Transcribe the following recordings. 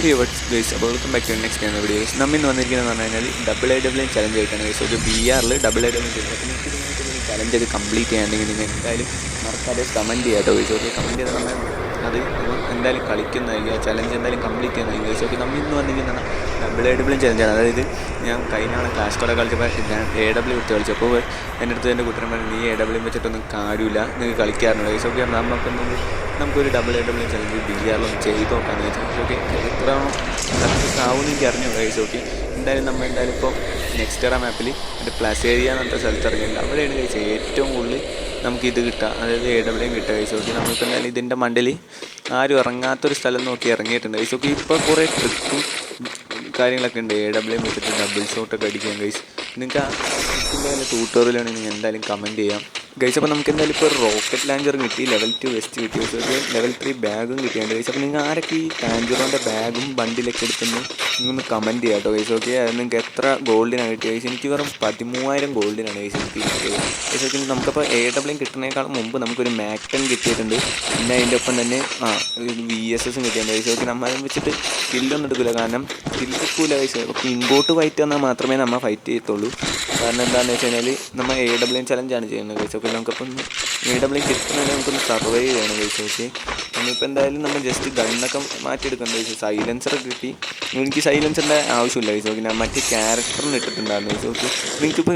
Guys അപ്പോൾ welcome back to next എന്ന video. നമ്മൾ ഇന്ന് വന്നിരിക്കുന്നതെന്ന് പറഞ്ഞു കഴിഞ്ഞാൽ ഡബിൾ ചലഞ്ച് ആയിട്ടാണ് ഗൈസ്. ഒരു BR ഡബിൾ ചെയ്യുന്നത്. അപ്പോൾ നിങ്ങൾക്ക് ചലഞ്ച് അത് കംപ്ലീറ്റ് ചെയ്യാണ്ടെങ്കിൽ നിങ്ങൾ എന്തായാലും മറക്കാതെ കമൻറ്റ് ചെയ്യാം കേട്ടോ ഗൈസ്. ഓക്കെ, കമൻറ്റ് ചെയ്താൽ നമ്മൾ അത് എന്തായാലും കളിക്കുന്നതായിരിക്കും. ആ ചലഞ്ച് എന്തായാലും കംപ്ലീറ്റ് ചെയ്യുന്നതായിരിക്കും ഗൈസ്. ഓക്കെ, നമ്മൾ ഇന്ന് വന്നിരിക്കുന്നതാണ് ഡബിൾ ചലഞ്ചാണ്. അതായത് ഞാൻ കഴിഞ്ഞ ആളെ ക്ലാഷ് കോഡൊക്കെ കളിച്ചപ്പോൾ ഞാൻ AW എടുത്ത് കളിച്ചപ്പോൾ എൻ്റെ അടുത്ത് എൻ്റെ കുട്ടൻ പറഞ്ഞു, നീ AW വെച്ചിട്ടൊന്നും കാര്യമില്ല, നിങ്ങൾക്ക് കളിക്കാറുണ്ട് ഗൈസ്. ഓക്കെ, നമുക്കൊരു ഡബിൾ ചലഞ്ച് BR ചെയ്ത് നോക്കാമെന്ന് വെച്ചാൽ. ഓക്കെ, എത്ര സക്സസ് ആവുമെന്ന് എനിക്ക് അറിഞ്ഞു ഗൈസ്. ഓക്കെ, എന്തായാലും ഇപ്പോൾ നെക്സ്റ്റ് മാപ്പിൽ എൻ്റെ പ്ലസ് ഏരിയ എന്ന് പറഞ്ഞ സ്ഥലത്ത് ഇറങ്ങിയിട്ടുണ്ട്. അവിടെയാണ് കഴിച്ചത് ഏറ്റവും കൂടുതൽ നമുക്കിത് കിട്ടുക, അതായത് AW കിട്ടുക കഴിച്ചു. ഓക്കെ, നമുക്കിപ്പോൾ എന്തായാലും ഇതിൻ്റെ മണ്ടയിൽ ആരും ഇറങ്ങാത്തൊരു സ്ഥലം നോക്കി ഇറങ്ങിയിട്ടുണ്ട് കഴിച്ചു. ഓക്കെ, ഇപ്പോൾ കുറേ ട്രിക്കും കാര്യങ്ങളൊക്കെ ഉണ്ട്. AW വെച്ചിട്ട് ഡബിൾ ഷോട്ടൊക്കെ അടിക്കാം ഗൈസ്. നിങ്ങൾക്ക് ആ ട്രിക്കിൻ്റെ വല്ല ട്യൂട്ടോറിയലാണെങ്കിൽ നിങ്ങൾ എന്തായാലും കമൻറ്റ് ചെയ്യാം ഗൈസ്. അപ്പോൾ നമുക്ക് എന്തായാലും ഇപ്പോൾ റോക്കറ്റ് ലാഞ്ചറും കിട്ടി, ലെവൽ 2 വെസ്റ്റ് കിട്ടി ഗൈസ്. ലെവൽ 3 ബാഗും കിട്ടിയുണ്ട് ഗൈസ്. അപ്പോൾ നിങ്ങൾ ആരൊക്കെ ഈ ടാഞ്ചറോൻ്റെ ബാഗും ബണ്ടിലൊക്കെ എടുത്തെന്ന് നിങ്ങളൊന്ന് കമൻറ്റ് ചെയ്യാം കേട്ടോ ഗൈസ്. ഓക്കെ, അത് നിങ്ങൾക്ക് എത്ര ഗോൾഡിനാണ് കിട്ടിയത് ഗൈസ്? എനിക്ക് വെറും 13,000 ഗോൾഡിനാണ് ഗൈസ് എനിക്ക് കിട്ടിയത് ഗൈസ്. ഓക്കെ, നമുക്കപ്പോൾ AW കിട്ടുന്നതിനേക്കാളും മുമ്പ് നമുക്കൊരു മാക്ടൺ കിട്ടിയിട്ടുണ്ട്. പിന്നെ അതിൻ്റെ ഒപ്പം തന്നെ VSS കിട്ടിയിട്ടുണ്ട് ഗൈസ്. ഓക്കെ, നമ്മൾ വെച്ചിട്ട് കില്ലൊന്നും എടുക്കില്ല, കാരണം കില്ലെടുക്കില്ല ഗൈസ്. അപ്പോൾ ഇങ്ങോട്ട് ഫൈറ്റ് വന്നാൽ മാത്രമേ നമ്മൾ ഫൈറ്റ് ചെയ്യത്തുള്ളൂ. കാരണം എന്താണെന്ന് വെച്ച് കഴിഞ്ഞാൽ നമ്മൾ AW ചലഞ്ചാണ് ചെയ്യുന്നത് ഗൈസ്. ഓക്കെ, നമുക്കപ്പം AW കിട്ടുന്നതിന് നമുക്കൊന്ന് സർവൈവ് ചെയ്യണം ഗൈസ്. ഓക്കെ, നമ്മളിപ്പോൾ എന്തായാലും നമ്മൾ ജസ്റ്റ് ഗണ്ണൊക്കെ മാറ്റിയെടുക്കണം ഗൈസ്. സൈലൻസറൊക്കെ കിട്ടി. എനിക്ക് സൈലൻസറിൻ്റെ ആവശ്യമില്ല ഗൈസ്. ഓക്കെ, ഞാൻ മറ്റേ ക്യാരക്ടറിന് ഇട്ടിട്ടുണ്ടായിരുന്നു ഗൈസ്. ഓക്കെ, നിങ്ങൾക്കിപ്പോൾ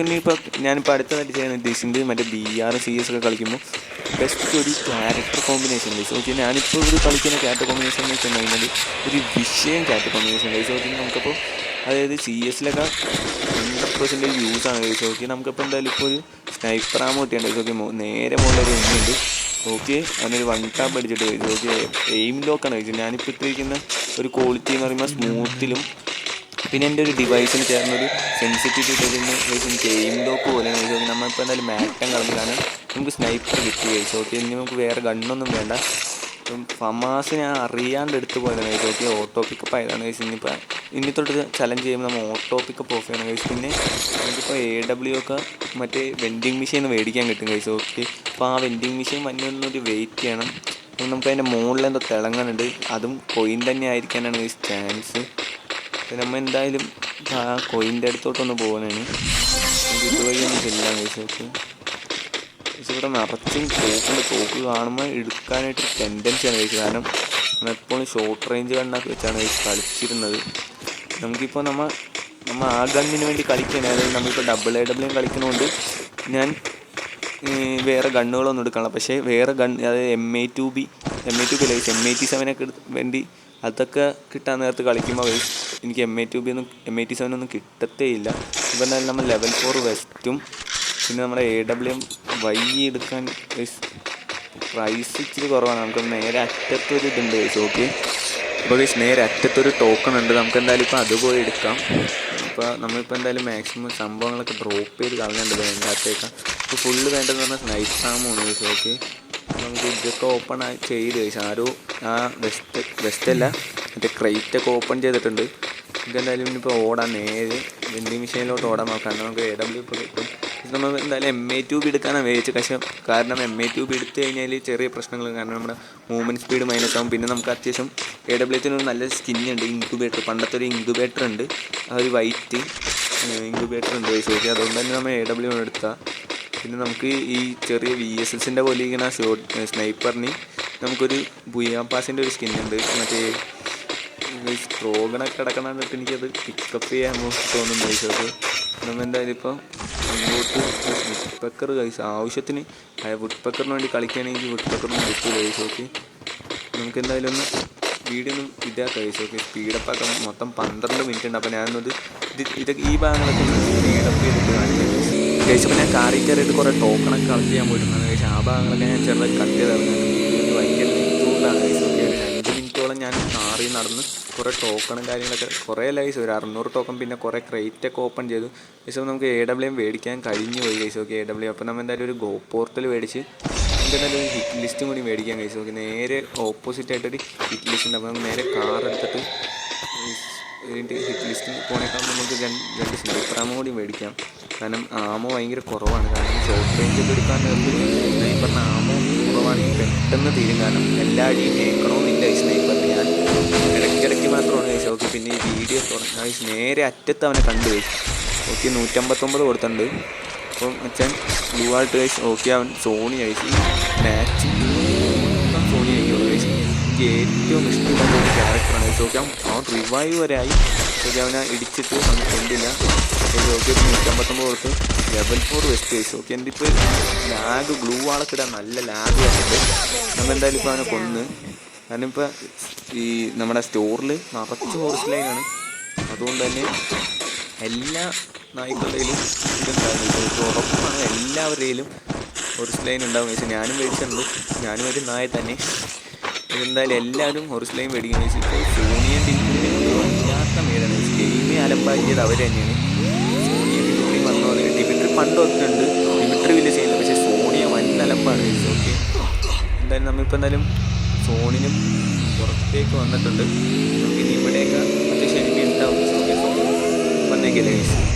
ഞാനിപ്പോൾ അടുത്തതായിട്ട് ചെയ്യാൻ ഉദ്ദേശിക്കുന്നത് മറ്റേ BR CS ഒക്കെ കളിക്കുമ്പോൾ ബെസ്റ്റ് ഒരു ക്യാരക്ടർ കോമ്പിനേഷൻ ഗൈസ്. ഓക്കെ, ഞാനിപ്പോൾ ഒരു കളിക്കുന്ന ക്യാരക്ടർ കോമ്പിനേഷൻ എന്ന് വെച്ച് കഴിഞ്ഞാൽ ഒരു വിഷയം ക്യാരക്ടർ കോമ്പിനേഷൻ ഗൈസ്. ഓക്കെ, നമുക്കപ്പോൾ അതായത് CS-ലൊക്കെ 100% യൂസാണ് ഗൈസ്. ഓക്കെ, നമുക്കിപ്പോൾ എന്തായാലും ഇപ്പോൾ ഒരു സ്നൈപ്പർ ആമോ കിട്ടിയുണ്ട് ഗൈസ്. ഓക്കെ, നേരെ മുകളിലൊരു എണ്ണുണ്ട്. ഓക്കെ, അതിനൊരു 1 ടാപ്പ് അടിച്ചിട്ട് ഗൈസ്. ഓക്കെ, എയിം ലോക്കാണ് ഗൈസ്. ഞാനിപ്പോൾ ഇട്ടിരിക്കുന്ന ഒരു ക്വാളിറ്റി എന്ന് പറയുമ്പോൾ സ്മൂത്തിലും പിന്നെ എൻ്റെ ഒരു ഡിവൈസിന് ചേർന്നൊരു സെൻസിറ്റിവിറ്റി ഇട്ടിരുന്ന ഗൈസ് എനിക്ക് എയിം ലോക്ക് പോലെയാണ് ഗൈസ്. ഓക്കെ, നമ്മളിപ്പോൾ എന്തായാലും മാക്ടം കളഞ്ഞു, കാരണം നമുക്ക് സ്നൈപ്പർ കിട്ടി ഗൈസ്. ഓക്കെ, ഇനി നമുക്ക് വേറെ ഗണ്ണൊന്നും വേണ്ട. ഇപ്പം ഫമാസ് ഞാൻ അറിയാണ്ട് എടുത്തു പോയതാണ് ഗൈസ്. ഓക്കെ, ഓട്ടോ പിക്കപ്പ് ആയതാണ് ഗൈസ്. ഇനി തൊട്ട് ചലഞ്ച് ചെയ്യുമ്പോൾ നമ്മൾ ഓട്ടോ പിക്കപ്പ് ഓഫ് ചെയ്യണം ഗൈസ്. പിന്നെ നമുക്കിപ്പോൾ AW ഒക്കെ മറ്റേ വെൻഡിങ് മെഷീൻ മേടിക്കാൻ കിട്ടും ഗൈസ്. ഓക്കെ, അപ്പോൾ ആ വെൻഡിങ് മെഷീൻ വന്നൊരു വെയിറ്റ് ചെയ്യണം. അപ്പം നമുക്ക് അതിൻ്റെ മുകളിൽ എന്തോ തിളങ്ങുന്നുണ്ട്, അതും കോയിൻ തന്നെ ആയിരിക്കാനാണ് ഗൈസ് ചാൻസ്. അപ്പോൾ നമ്മൾ എന്തായാലും ആ കോയിൻ്റെ അടുത്തോട്ടൊന്ന് പോകുന്നതാണ്. നമുക്ക് ഇതുവഴി ഒന്നും ചെല്ലാം ഗൈസ്. ഓക്കെ, ഇവിടെ നിറച്ചും തോക്ക് കാണുമ്പോൾ എടുക്കാനായിട്ട് ടെൻഡൻസിയാണ് കഴിച്ചത്, കാരണം നമ്മളെപ്പോഴും ഷോർട്ട് റേഞ്ച് ഗണ്ണൊക്കെ വെച്ചാണ് കളിച്ചിരുന്നത്. നമുക്കിപ്പോൾ നമ്മൾ ആ ഗണ്ണിന് വേണ്ടി കളിക്കുകയാണ്. അതായത് നമ്മളിപ്പോൾ AW കളിക്കുന്നതുകൊണ്ട് ഞാൻ വേറെ ഗണ്ണുകളൊന്നും എടുക്കണം. പക്ഷേ വേറെ അതായത് M82B ലൈസ് M87 വേണ്ടി അതൊക്കെ കിട്ടാൻ നേരത്ത് കളിക്കുമ്പോൾ എനിക്ക് M87 ഒന്നും കിട്ടത്തേ ഇല്ല. ഇപ്പോൾ എന്തായാലും നമ്മൾ ലെവൽ 4 വെസ്റ്റും പിന്നെ നമ്മുടെ AW എടുക്കാൻ പ്രൈസ് ഇച്ചിരി കുറവാണ്. നമുക്ക് നേരെ അറ്റത്തൊരു ഇതുണ്ട് ഗൈസ്. ഓക്കെ, അപ്പോൾ ഗൈസ് നേരെ അറ്റത്തൊരു ടോക്കൺ ഉണ്ട്, നമുക്ക് എന്തായാലും ഇപ്പോൾ അത് പോയി എടുക്കാം. അപ്പോൾ നമ്മളിപ്പോൾ എന്തായാലും മാക്സിമം സംഭവങ്ങളൊക്കെ ഡ്രോപ്പ് ചെയ്ത് കളഞ്ഞിട്ടുണ്ട് വേണ്ടാത്തേക്കാം. ഇപ്പോൾ ഫുള്ള് വേണ്ടതെന്ന് പറഞ്ഞാൽ സ്നൈപ്പ് ആമാണ് ഗൈസ്. ഓക്കെ, നമുക്ക് ഇതൊക്കെ ഓപ്പൺ ചെയ്ത് ഗൈസ്. ആരോ ആ വെസ്റ്റല്ല മറ്റേ ക്രൈറ്റൊക്കെ ഓപ്പൺ ചെയ്തിട്ടുണ്ട്. ഇതെന്തായാലും ഇനിയിപ്പോൾ ഓടാൻ നേരെ വെൻഡിങ് മെഷീനിലോട്ട് ഓടാൻ നോക്കാം, നമുക്ക് AW ഇപ്പോൾ കിട്ടും. നമ്മൾ എന്തായാലും M82B എടുക്കാനാണ് വേവിച്ചത്. പക്ഷേ കാരണം M82B എടുത്തു കഴിഞ്ഞാൽ ചെറിയ പ്രശ്നങ്ങൾ, കാരണം നമ്മുടെ മൂവ്മെൻറ്റ് സ്പീഡ് മൈനസ് ആകും. പിന്നെ നമുക്ക് അത്യാവശ്യം AW-ത്തിന് ഒരു നല്ല സ്കിന്നുണ്ട്, ഇൻക്യുബേറ്റർ, പണ്ടത്തെ ഒരു ഇൻക്യുബേറ്റർ ഉണ്ട്, ആ ഒരു വൈറ്റ് ഇൻക്യുബേറ്റർ ഉണ്ട് ഗൈസ്. ഓക്കെ, അതുകൊണ്ട് തന്നെ നമ്മൾ AW എടുത്താൽ പിന്നെ നമുക്ക് ഈ ചെറിയ VSS-ൻ്റെ പോലെ ഇങ്ങനെ സ്നൈപ്പറിന് നമുക്കൊരു ബുയാപ്പാസിൻ്റെ ഒരു സ്കിന്നുണ്ട്, മറ്റേ സ്ട്രോഗണൊക്കെ കിടക്കണം എന്നിട്ട് എനിക്കത് പിക്കപ്പ് ചെയ്യാൻ തോന്നുന്നു ഗൈസ്. ഓക്കെ, നമ്മൾ എന്തായാലും ഇപ്പോൾ ഇങ്ങോട്ട് വുഡ് പെക്കർ ഗൈസ് ആവശ്യത്തിന് വുഡ് പെക്കറിന് വേണ്ടി കളിക്കുകയാണെങ്കിൽ വുഡ് പെക്കറൊന്നും കിട്ടില്ല ഗൈസ്. ഓക്കെ, നമുക്ക് എന്തായാലും ഒന്ന് വീഡിയോ ഒന്നും ഇതാക്കാം ഗൈസ്. ഓക്കെ, സ്പീഡപ്പാക്കാൻ മൊത്തം 12 മിനിറ്റ് ഉണ്ട്. അപ്പോൾ ഞാനൊന്നത് ഇതൊക്കെ ഈ ഭാഗങ്ങളൊക്കെ സ്പീഡപ്പ് ചെയ്തിട്ട് കാണിക്കാം ഗൈസ്. അപ്പോൾ ഞാൻ കാറിൽ കയറിയിട്ട് കുറേ ടോക്കണൊക്കെ കളക്ട് ചെയ്യാൻ പോയിട്ടുണ്ടായിരുന്നു ഗൈസ്. ആ ഭാഗങ്ങളൊക്കെ ഞാൻ ചെറുതായി കട്ട് ചെയ്ത് ഇറങ്ങുന്നത് ഭയങ്കര ലെങ്ത്തുള്ളതാണ് ഗൈസ്. ഓക്കെ, ഒരു 2 മിനിറ്റോളം ഞാൻ കാറിൽ നടന്ന് കുറേ ടോക്കണും കാര്യങ്ങളൊക്കെ കുറേ ഗൈസ്, ഒരു 600 ടോക്കൺ, പിന്നെ കുറേ ക്രേറ്റൊക്കെ ഓപ്പൺ ചെയ്തു ഗൈസ്. അപ്പോൾ നമുക്ക് AW മേടിക്കാൻ കഴിഞ്ഞു പോയി ഗൈസ്. ഓക്കെ, AW അപ്പോൾ നമ്മൾ എന്തായാലും ഒരു ഗോ പോർട്ടൽ മേടിച്ച് നമുക്ക് എന്തായാലും ഒരു ഹിറ്റ് ലിസ്റ്റും കൂടി മേടിക്കാൻ ഗൈസ്. ഓക്കെ, നേരെ ഓപ്പോസിറ്റായിട്ടൊരു ഹിറ്റ് ലിസ്റ്റ് ഉണ്ട്. അപ്പോൾ നമുക്ക് നേരെ കാർ എടുത്തിട്ട് ഇതിൻ്റെ ഹിറ്റ് ലിസ്റ്റിൽ പോണേക്കാൾ നമുക്ക് രണ്ട് സ്നൈപ്പർ ആമോ കൂടി മേടിക്കാം. കാരണം ആമോ ഭയങ്കര കുറവാണ്, കാരണം ഷോർട്ട് റേഞ്ച് എടുക്കാൻ നേരത്തിൽ സ്നൈപ്പറിന് ആമോ കുറവാണെങ്കിൽ പെട്ടെന്ന് തീരും. കാരണം എല്ലാ അടിയും കേൾക്കണമെന്നില്ല ഈ സ്നൈപ്പറിന്. ഞാൻ ഇടയ്ക്കിടയ്ക്ക് മാത്രമാണ് തുടങ്ങി നേരെ അറ്റത്ത് അവനെ കണ്ടു കഴിച്ചു. ഓക്കെ 159 കൊടുത്തിട്ടുണ്ട്. അപ്പോൾ മച്ചാൻ ബ്ലൂ ആൾട്ട് കഴിച്ച് ഓക്കെ അവൻ സോണി കഴിച്ചു. മാച്ച് സോണി കഴിക്കുള്ളൂ കഴിച്ചു. എനിക്ക് ഏറ്റവും ഇഷ്ടപ്പെട്ട ഒരു ക്യാരക്ടറാണ് കഴിച്ചു. ഓക്കെ അവൻ റിവൈവ് വരെ ആയി. ഓക്കെ അവനെ ഇടിച്ചിട്ട് അവന് കൊണ്ടില്ല. ഓക്കെ 159 കൊടുത്ത് ലെവൽ 4 വെസ്റ്റ് കഴിച്ചു. ഓക്കെ എൻ്റെ ഇപ്പോൾ ലാഗ് ഗ്ലൂ വാളൊക്കെ ഇടാൻ നല്ല ലാഗ് വന്നിട്ട് നമ്മൾ എന്തായാലും ഇപ്പോൾ അവനെ കൊന്ന്. കാരണം ഇപ്പോൾ ഈ നമ്മുടെ സ്റ്റോറിൽ നിറച്ച് ഹോർസ് ലൈനാണ്. അതുകൊണ്ട് തന്നെ എല്ലാ നായ്ക്കളുടെയിലും ഇതുണ്ടായിരുന്നു. ഉറപ്പാണ് എല്ലാവരുടെയിലും ഹോർസ് ലൈൻ ഉണ്ടാവും. പക്ഷേ ഞാനും മേടിച്ചിട്ടുണ്ട്. ഞാനും ഒരു നായ തന്നെ. ഇതെന്തായാലും എല്ലാവരും ഹോർസ് ലൈൻ മേടിക്കുന്നത് വെച്ചാൽ ഇപ്പോൾ സോണിയൻ ഇല്ലാത്ത മേടാണ്. ഗെയിമേ അലമ്പാക്കിയത് അവർ തന്നെയാണ്. സോണിയ ഡിമിട്രി വന്നോ അല്ലെങ്കിൽ ഡിമിട്രി പണ്ടൊക്കെ ഉണ്ട്. ഡിമിട്രി വലിയ സീനില്ല. പക്ഷേ സോണിയ വൻ അലമ്പാണ്. ഓക്കെ എന്തായാലും നമ്മളിപ്പോൾ എന്തായാലും സോണിനും പുറത്തേക്ക് വന്നിട്ടുണ്ട്. നമുക്കിനി ഇവിടെയൊക്കെ അത്യാവശ്യം എനിമി ഉണ്ടാവും. ഓക്കെ വന്നേക്കല്ലേ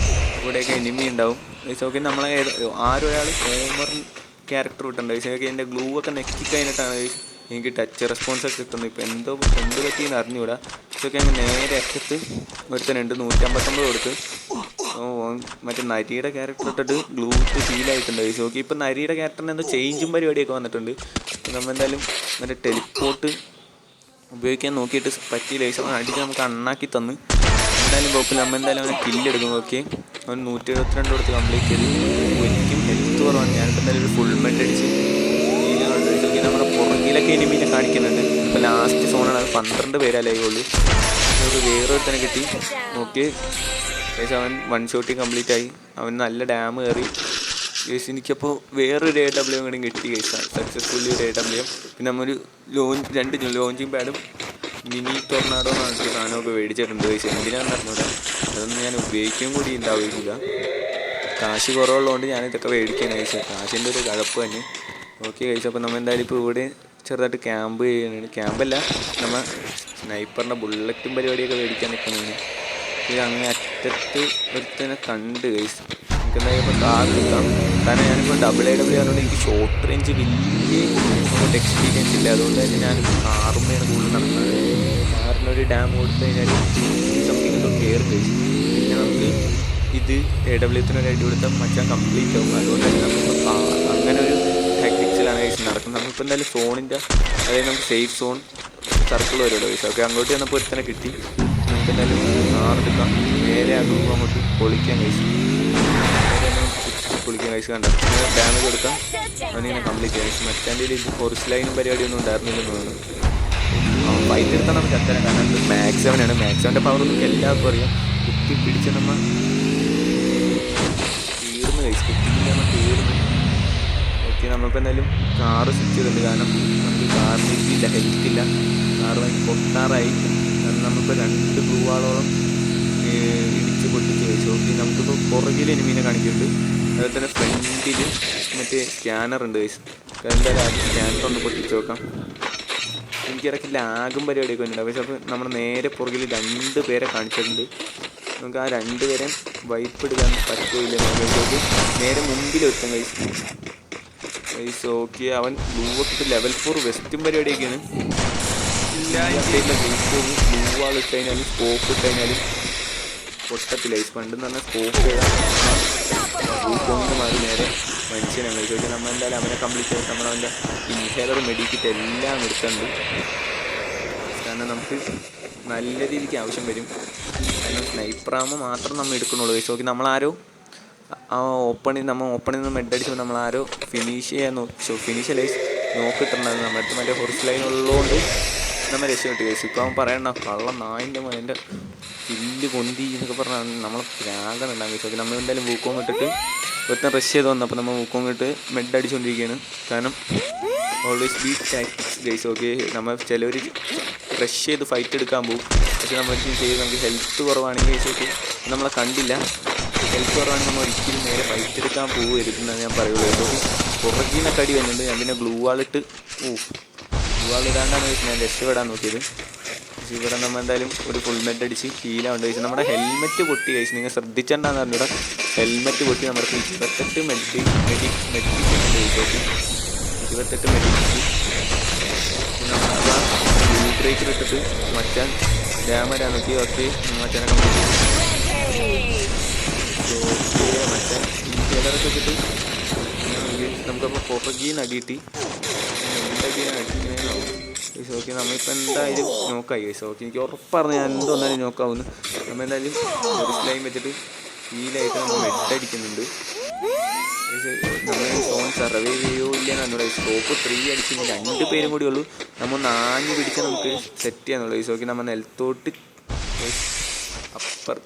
ഇവിടെയൊക്കെ എനിമി ഉണ്ടാവും. ഓക്കെ നമ്മളെ ആരൊരാൾ ഹോമർ ക്യാരക്ടർ വിട്ടുണ്ട്. ഓക്കെ എൻ്റെ ഗ്ലൂ ഒക്കെ നെക്കി കഴിഞ്ഞിട്ടാണ് എനിക്ക് ടച്ച് റെസ്പോൺസൊക്കെ കിട്ടുന്നത്. ഇപ്പോൾ എന്ത് പറ്റിയെന്ന് അറിഞ്ഞുകൂടാ. ഇതൊക്കെ അങ്ങ് നേരെ അറ്റത്ത് ഒരുത്തനുണ്ട് 159 കൊടുത്ത്. മറ്റേ നരിയുടെ ക്യാരക്ടർ ഇട്ടിട്ട് ഗ്ലൂ ഇട്ട് ഫീലായിട്ടുണ്ട്. ഓക്കെ ഇപ്പോൾ നരിയുടെ ക്യാരക്ടറിന് എന്തോ ചേഞ്ചും പരിപാടിയൊക്കെ വന്നിട്ടുണ്ട്. നമ്മൾ എന്തായാലും മറ്റേ ടെലിപ്പോർട്ട് ഉപയോഗിക്കാൻ നോക്കിയിട്ട് പറ്റിയില്ല. അടിച്ച് നമുക്ക് അണ്ണാക്കി തന്ന്. എന്തായാലും കുഴപ്പമില്ല. നമ്മൾ എന്തായാലും അവനെ കില്ലെടുക്കും. ഓക്കെ അവൻ 172 കൊടുത്ത് കംപ്ലീറ്റ് ചെയ്ത്. എനിക്കും ഹെൽത്ത് കുറവാണ്. ഞാനിപ്പോൾ എന്തായാലും ഒരു ഫുൾ മെഡ് അടിച്ച് ഓക്കെ നമ്മുടെ പുറകിലൊക്കെ എനിമീനെ കാണിക്കുന്നുണ്ട്. ഇപ്പോൾ ലാസ്റ്റ് സോണാണ്. അത് 12 പേരല്ലേ ഉള്ളൂ. നമുക്ക് വേറൊരുത്തനെ കിട്ടി. ഓക്കെ അവൻ 1 ഷോട്ടിൽ കംപ്ലീറ്റ് ആയി. അവൻ നല്ല ഡാം കയറി. എനിക്കപ്പോൾ വേറൊരു AW കൂടി കിട്ടി കഴിച്ചാൽ സക്സസ്ഫുള്ളി ഒരു AW. പിന്നെ നമ്മൊരു 2 ലോഞ്ചിങ് പാഡും മിനി ടൊർണാഡോ എന്ന് പറഞ്ഞിട്ട് സാധനമൊക്കെ മേടിച്ചിട്ടുണ്ട് കഴിച്ചാൽ. എന്തിനാണെന്ന് അറിഞ്ഞൂടാ. അതൊന്നും ഞാൻ ഉപയോഗിക്കുകയും കൂടി ഉണ്ടാവുകയില്ല. കാശ് കുറവുള്ളതുകൊണ്ട് ഞാനിതൊക്കെ മേടിക്കാൻ കഴിച്ചാൽ. കാശിൻ്റെ ഒരു കഴപ്പ് തന്നെ. ഓക്കെ കഴിച്ചപ്പോൾ നമ്മൾ എന്തായാലും ഇപ്പോൾ ഇവിടെ ചെറുതായിട്ട് ക്യാമ്പ് ചെയ്യുന്നുണ്ട്. ക്യാമ്പല്ല, നമ്മൾ സ്നൈപ്പറിൻ്റെ ബുള്ളറ്റും പരിപാടിയൊക്കെ മേടിക്കാൻ നിൽക്കുന്നതിന്. ഇത് അങ്ങ് അറ്റത്ത് ഒരുത്തനെ കണ്ട് കഴിച്ചു. നമുക്ക് എന്തായാലും ഇപ്പോൾ കാർ എടുക്കാം. കാരണം ഞാനിപ്പോൾ AW ആയതുകൊണ്ട് എനിക്ക് ഷോർട്ട് റേഞ്ച് വലിയ അങ്ങോട്ട് എക്സ്പീരിയൻസ് ഇല്ല. അതുകൊണ്ട് തന്നെ ഞാനിപ്പോൾ കാറുമ്മയാണ് കൂടുതൽ നടക്കുന്നത്. കാറിനൊരു ഡാം കൊടുത്തു കഴിഞ്ഞാൽ സംതിങ് എന്തോ കയറി കഴിച്ചു. പിന്നെ നമുക്ക് ഇത് AW-ത്തിനൊരു അടി കൊടുത്താൽ മച്ചാൻ കംപ്ലീറ്റ് ആവും. അതുകൊണ്ട് തന്നെ നമുക്കിപ്പോൾ അങ്ങനെ ഒരു ടാക്ടിക്സിലാണ് കഴിച്ച് നടക്കുന്നത്. നമുക്കിപ്പോൾ എന്തായാലും സോണിൻ്റെ അതായത് നമുക്ക് സേഫ് സോൺ സർക്കിൾ വരുമല്ലോ കഴിച്ചു. ഓക്കെ അങ്ങോട്ട് ചെന്നപ്പോൾ ഒരുത്തനെ കിട്ടി. നമുക്ക് എന്തായാലും കാറെടുക്കാം. നേരെ ആകുമ്പോൾ അങ്ങോട്ട് പൊളിക്കാൻ കഴിച്ചു. പൊളിക്കാൻ കഴിച്ചു കണ്ട ഡാമേജ് കൊടുക്കാം. അവനിങ്ങനെ കംപ്ലീറ്റ് കഴിച്ചു. മറ്റാൻ്റെ ഇത് ഹോർസ് ലൈനും പരിപാടിയൊന്നും ഉണ്ടായിരുന്നില്ലെന്ന് തോന്നുന്നു. അവൻ ഫൈറ്റ് എടുത്താൽ നമുക്ക് അത്തരം കാരണം ഇത് മാക്സ് 7 മാക്സ് 7ൻ്റെ പവർ നമുക്ക് എല്ലാവർക്കും അറിയാം. കുത്തി പിടിച്ച് നമ്മൾ തീർന്ന് കഴിച്ചു. കുത്തിപ്പിടിക്കാൻ തീർന്ന്. ഓക്കെ നമ്മളിപ്പോൾ എന്തായാലും കാറ് സ്വിച്ച് ചെയ്തിട്ടുണ്ട്. കാരണം നമുക്ക് കാറിന് ഇല്ല, ഹെൽത്തില്ല. കാറ് വാങ്ങി പൊട്ടാറായി. കാരണം നമ്മളിപ്പോൾ 2 ഗ്ലൂവാളോളം ഇടിച്ച് പൊട്ടിച്ച് കഴിച്ചു. ഓക്കെ നമുക്കിപ്പോൾ പുറകിൽ എനിമീനെ കാണിക്കുന്നുണ്ട്. അതുപോലെ തന്നെ ഫ്രണ്ടിൽ മറ്റേ സ്കാനർ ഉണ്ട് കഴിച്ചു. എന്തായാലും ആദ്യം സ്കാനർ ഒന്ന് പൊട്ടിച്ച് നോക്കാം. എനിക്കിടയ്ക്ക് ലാഗും പരിപാടിയൊക്കെ ഉണ്ട്. പക്ഷേ അപ്പോൾ നമ്മൾ നേരെ പുറകിൽ 2 പേരെ കാണിച്ചിട്ടുണ്ട്. നമുക്ക് ആ 2 പേരെ വൈപ്പ് എടുക്കാൻ പറ്റില്ല. നേരെ മുമ്പിൽ ഒരുത്തം കഴിച്ചു. ഓക്കെ അവൻ ബ്ലൂ ഒക്കെ ലെവൽ 4 വെസ്റ്റും പരിപാടിയൊക്കെയാണ്. ബ്ലൂ വാൾ ഇട്ട് കഴിഞ്ഞാലും സ്കോപ്പ് ഇട്ട് കഴിഞ്ഞാലും പൊട്ടത്തില്ല. പണ്ടെന്ന് പറഞ്ഞാൽ സ്കോപ്പ് ചെയ്താൽ ബ്ലൂ കോണിന് മാറി നേരെ മനുഷ്യനാണ് കഴിച്ചു. നമ്മൾ എന്തായാലും അവനെ കംപ്ലീറ്റ് ചെയ്തിട്ട് നമ്മളവൻ്റെ ഇൻഹേലർ മെഡിക്കിറ്റ് എല്ലാം എടുക്കുന്നുണ്ട്. കാരണം നമുക്ക് നല്ല രീതിക്ക് ആവശ്യം വരും. കാരണം സ്നൈപ്പറാകുമ്പോൾ മാത്രം നമ്മൾ എടുക്കണുള്ളൂ കഴിച്ചു. നോക്കി നമ്മളാരോ ഓപ്പണിൽ നിന്ന് മെഡടിച്ചപ്പോൾ നമ്മളാരോ ഫിനിഷ് നോക്കിയിട്ടുണ്ടായിരുന്നു. നമ്മുടെ അടുത്ത് മറ്റേ ഹോർസ് ലൈൻ ഉള്ളതുകൊണ്ട് നമ്മൾ രക്ഷപ്പെട്ട് കഴിച്ചു. ഇപ്പോൾ അവൻ പറയണ്ട കള്ള നായിൻ്റെ എൻ്റെ കില്ല് കൊന്തി എന്നൊക്കെ പറഞ്ഞാൽ നമ്മൾ പ്രാഗനുണ്ടാകും കഴിച്ചു. ഓക്കെ നമ്മളെന്തായാലും വൂക്കോങ് ഇട്ടിട്ട് ഒരുത്തൻ റഷ് ചെയ്ത് വന്നപ്പോൾ നമ്മൾ വൂക്കോങ് ഇട്ട് മെഡ് അടിച്ചുകൊണ്ടിരിക്കുകയാണ്. കാരണം always be tactics guys. Okay നമ്മൾ ചിലവർ റഷ് ചെയ്ത് ഫൈറ്റ് എടുക്കാൻ പോകും. പക്ഷേ നമ്മൾ ചെയ്ത് നമുക്ക് ഹെൽത്ത് കുറവാണെങ്കിൽ ഗൈസ് ഓക്കെ നമ്മളെ കണ്ടില്ല. ഹെൽത്ത് കുറവാണെങ്കിൽ നമ്മൾ ഒരിക്കലും നേരെ ഫൈറ്റ് എടുക്കാൻ പോകുമായിരുന്നാണ് ഞാൻ പറയുള്ളൂ. ഓക്കെ പുറകിൽ നിന്നൊക്കെ അടി വരുന്നുണ്ട്. ഞാൻ പിന്നെ ഗ്ലൂ വാളിട്ട് ഗ്ലൂ വാൾ ഇടാണ്ടാണ് ഞാൻ രക്ഷപ്പെടാൻ നോക്കിയത്. പക്ഷേ ഇവിടെ നമ്മൾ എന്തായാലും ഒരു ഫുൾ മെഡ് അടിച്ച് ഹീലാവുണ്ട് കഴിച്ചു. നമ്മുടെ ഹെൽമെറ്റ് പൊട്ടി കഴിച്ചു. നിങ്ങൾ ശ്രദ്ധിച്ചിട്ടുണ്ടാകുന്ന പറഞ്ഞൂടെ ഹെൽമെറ്റ് പൊട്ടി നമ്മുടെ 28 മെഡിക്കേഷൻ കഴിച്ചു. ഓക്കെ 28 മെഡിക്കേഷൻ ബ്രേക്കിലിട്ടിട്ട് മച്ചാൻ ഡാമേജ് നോക്കി. ഓക്കെ മച്ചാനെ കംപ്ലീറ്റ് ഓക്കെ മച്ചാൻ ഈ കിലറൊക്കെ വെച്ചിട്ട് നമുക്കപ്പോൾ പുറകീന്ന് അടി കിട്ടി. എന്തൊക്കെയാണ് അടിക്കുന്നതെന്നാവും ഗൈസ്. ഓക്കെ നമ്മളിപ്പോൾ എന്തായാലും നോക്കായി ഗൈസ്. ഓക്കെ എനിക്ക് ഉറപ്പായിരുന്നു ഞാൻ എന്ത് വന്നാലും നോക്കാവുന്നു. നമ്മൾ എന്തായാലും ഒരു സ്ലൈം വെച്ചിട്ട് ഹീലായിട്ട് നമ്മൾ മെഡടിക്കുന്നുണ്ട്. നമ്മൾ സോൺ സർവൈവ് ചെയ്യുമോ ഇല്ലെന്നാണ് സ്കോപ്പ് 3 അടിച്ച് 2 പേരും കൂടി ഉള്ളൂ. നമ്മൾ 4 പിടിച്ചാൽ നമുക്ക് സെറ്റ് ചെയ്യാന്നുള്ളൂ ഗൈസ്. ഓക്കെ നമ്മൾ നിലത്തോട്ട് അപ്പർ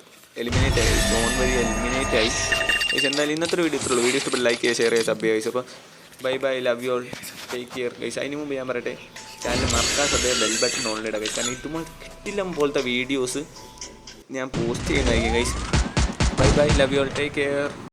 എലിമിനേറ്റ് ആയി, സോൺ വഴി എലിമിനേറ്റ് ആയി ഗൈസ്. എന്തായാലും ഇന്നത്തെ ഒരു വീഡിയോ ഇത്രയുള്ളൂ. വീഡിയോ ഇഷ്ടപ്പെട്ട് ലൈക്ക് ചെയ്യുക, ഷെയർ ചെയ്യുക, സബ് ചെയ്യുക ഗൈസ്. അപ്പോൾ bye bye, love you all, take care guys. അതിന് മുമ്പ് ഞാൻ പറയട്ടെ, ചാനൽ മറക്കാൻ ശ്രദ്ധ ബെൽ ബട്ടൺ ഓണിലിടുക ഗൈസ്. കാരണം ഇതുപോലെ കിട്ടില്ല പോലത്തെ വീഡിയോസ് ഞാൻ പോസ്റ്റ് ചെയ്യുന്നതായിരിക്കും guys. Bye bye, love you all, take care.